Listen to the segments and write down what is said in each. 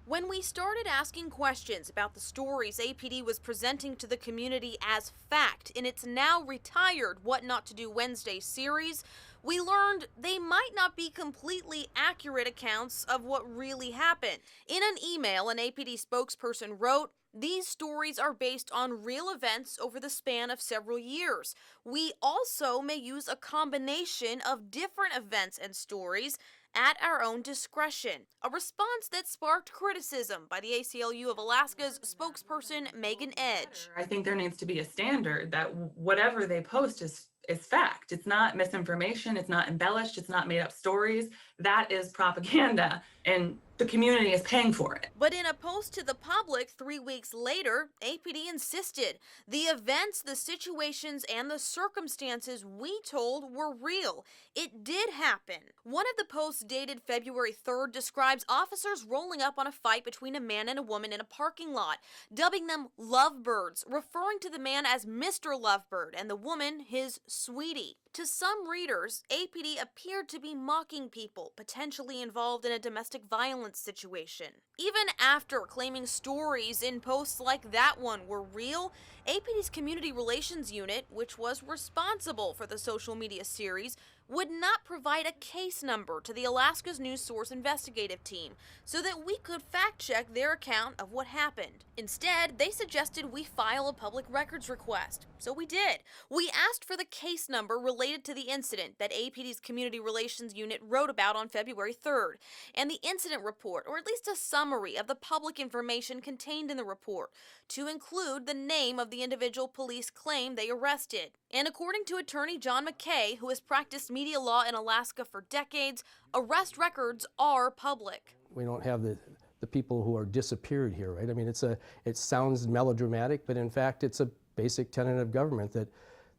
When we started asking questions about the stories APD was presenting to the community as fact in its now retired What Not to Do Wednesday series, we learned they might not be completely accurate accounts of what really happened. In an email, an APD spokesperson wrote, "These stories are based on real events over the span of several years. We also may use a combination of different events and stories at our own discretion," a response that sparked criticism by the ACLU of Alaska's spokesperson Megan Edge. I think there needs to be a standard that whatever they post is fact. It's not misinformation, it's not embellished, it's not made up stories. That is propaganda, and the community is paying for it. But in a post to the public 3 weeks later, APD insisted the events, the situations, and the circumstances we told were real. It did happen. One of the posts dated February 3rd describes officers rolling up on a fight between a man and a woman in a parking lot, dubbing them lovebirds, referring to the man as Mr. Lovebird and the woman his sweetie. To some readers, APD appeared to be mocking people potentially involved in a domestic violence situation. Even after claiming stories in posts like that one were real, APD's Community Relations Unit, which was responsible for the social media series, would not provide a case number to the Alaska's News Source investigative team so that we could fact-check their account of what happened. Instead, they suggested we file a public records request. So we did. We asked for the case number related to the incident that APD's Community Relations Unit wrote about on February 3rd, and the incident report, or at least a summary of the public information contained in the report, to include the name of the individual police claim they arrested. And according to attorney John McKay, who has practiced media law in Alaska for decades, arrest records are public. We don't have the people who are disappeared here, right? I mean, it sounds melodramatic, but in fact, it's a basic tenet of government that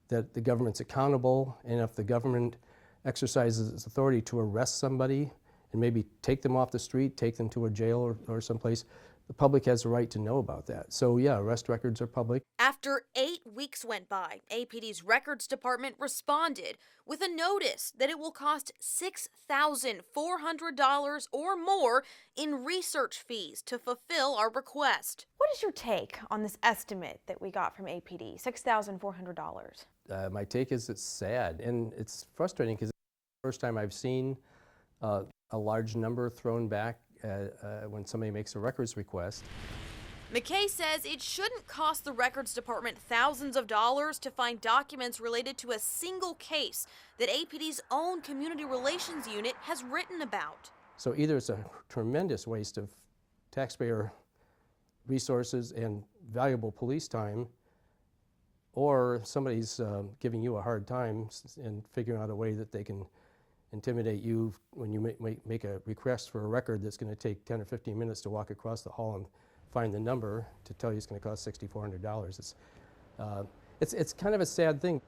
the government's accountable, and if the government exercises its authority to arrest somebody and maybe take them off the street, take them to a jail or someplace, the public has a right to know about that. So yeah, arrest records are public. After 8 weeks went by, APD's Records Department responded with a notice that it will cost $6,400 or more in research fees to fulfill our request. What is your take on this estimate that we got from APD, $6,400? My take is it's sad, and it's frustrating because it's the first time I've seen a large number thrown back when somebody makes a records request. McKay says it shouldn't cost the Records Department thousands of dollars to find documents related to a single case that APD's own Community Relations Unit has written about. So either it's a tremendous waste of taxpayer resources and valuable police time, or somebody's giving you a hard time and figuring out a way that they can intimidate you when you make a request for a record that's going to take 10 or 15 minutes to walk across the hall and find the number to tell you it's going to cost $6,400. It's kind of a sad thing.